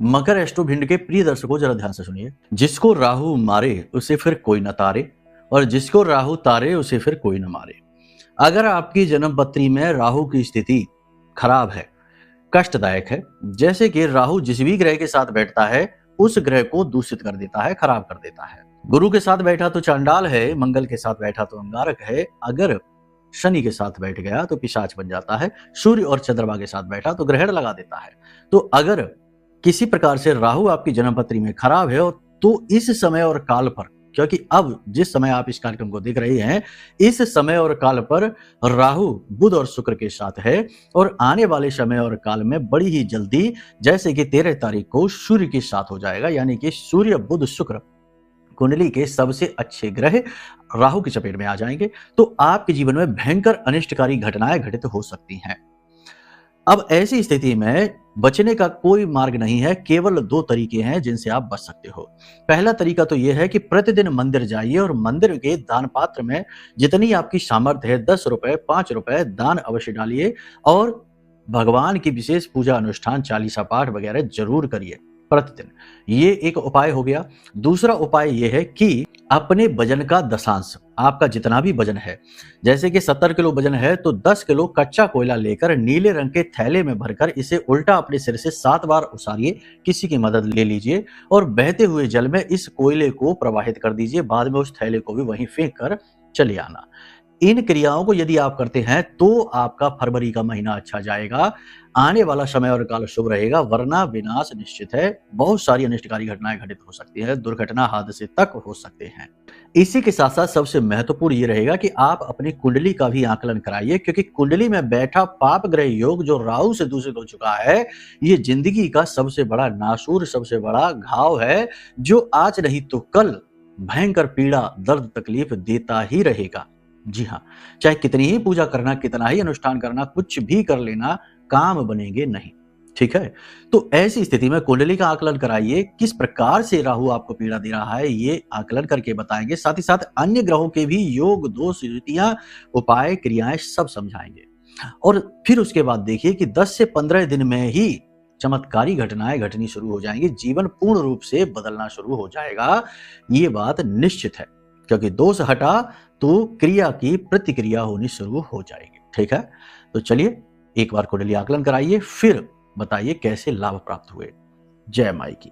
मकर एस्ट्रोभिंड के प्रिय दर्शकों जरा ध्यान से सुनिए। जिसको राहु मारे उसे फिर कोई न तारे, और जिसको राहु तारे उसे फिर कोई न मारे। अगर आपकी जन्म पत्री में राहु की स्थिति खराब है, कष्टदायक है, जैसे कि राहु जिस भी ग्रह के साथ बैठता है उस ग्रह को दूषित कर देता है, खराब कर देता है। गुरु के साथ बैठा तो चांडाल है, मंगल के साथ बैठा तो अंगारक है, अगर शनि के साथ बैठ गया तो पिशाच बन जाता है, सूर्य और चंद्रमा के साथ बैठा तो ग्रहण लगा देता है। तो अगर किसी प्रकार से राहु आपकी जन्मपत्री में खराब है तो इस समय और काल पर, क्योंकि अब जिस समय आप इस कार्यक्रम को देख रहे हैं इस समय और काल पर राहु बुध और शुक्र के साथ है, और आने वाले समय और काल में बड़ी ही जल्दी जैसे कि 13 तारीख को सूर्य के साथ हो जाएगा, यानी कि सूर्य बुध शुक्र कुंडली के सबसे अच्छे ग्रह राहु की चपेट में आ जाएंगे, तो आपके जीवन में भयंकर अनिष्टकारी घटनाएं घटित हो सकती हैं। अब ऐसी स्थिति में बचने का कोई मार्ग नहीं है, केवल 2 तरीके हैं जिनसे आप बच सकते हो। पहला तरीका तो यह है कि प्रतिदिन मंदिर जाइए और मंदिर के दान पात्र में जितनी आपकी सामर्थ्य है 10 रुपए 5 रुपए दान अवश्य डालिए, और भगवान की विशेष पूजा अनुष्ठान चालीसा पाठ वगैरह जरूर करिए प्रतिदिन। ये एक उपाय हो गया। दूसरा उपाय ये है कि अपने वजन का दशांश, आपका जितना भी वजन है, जैसे कि 70 किलो वजन है तो 10 किलो कच्चा कोयला लेकर नीले रंग के थैले में भरकर इसे उल्टा अपने सिर से 7 बार उसारिए, किसी की मदद ले लीजिए और बहते हुए जल में इस कोयले को प्रवाहित कर दीजिए, बाद में उस थैले को भी वहीं फेंक कर चले आना। इन क्रियाओं को यदि आप करते हैं तो आपका फरवरी का महीना अच्छा जाएगा, आने वाला समय और काल शुभ रहेगा, वरना विनाश निश्चित है। बहुत सारी अनिष्टकारी घटनाएं घटित हो सकती है, दुर्घटना हादसे तक हो सकते हैं। इसी के साथ साथ सबसे महत्वपूर्ण ये रहेगा कि आप अपनी कुंडली का भी आकलन कराइए, क्योंकि कुंडली में बैठा पाप ग्रह योग जो राहु से दूषित हो चुका है, ये जिंदगी का सबसे बड़ा नासूर, सबसे बड़ा घाव है, जो आज नहीं तो कल भयंकर पीड़ा, दर्द, तकलीफ देता ही रहेगा। जी हाँ, चाहे कितनी ही पूजा करना, कितना ही अनुष्ठान करना, कुछ भी कर लेना, काम बनेंगे नहीं। ठीक है, तो ऐसी स्थिति में कुंडली का आकलन कराइए, किस प्रकार से राहु आपको पीड़ा दे रहा है ये आकलन करके बताएंगे, साथ ही साथ अन्य ग्रहों के भी योग, दोष, युतियां, उपाय, क्रियाएं सब समझाएंगे। और फिर उसके बाद देखिए कि 10 से 15 दिन में ही चमत्कारी घटनाएं घटनी शुरू हो जाएंगी, जीवन पूर्ण रूप से बदलना शुरू हो जाएगा। ये बात निश्चित है, क्योंकि दोष हटा तो क्रिया की प्रतिक्रिया होनी शुरू हो जाएगी। ठीक है, तो चलिए एक बार कुंडली आकलन कराइए, फिर बताइए कैसे लाभ प्राप्त हुए। जय माई की।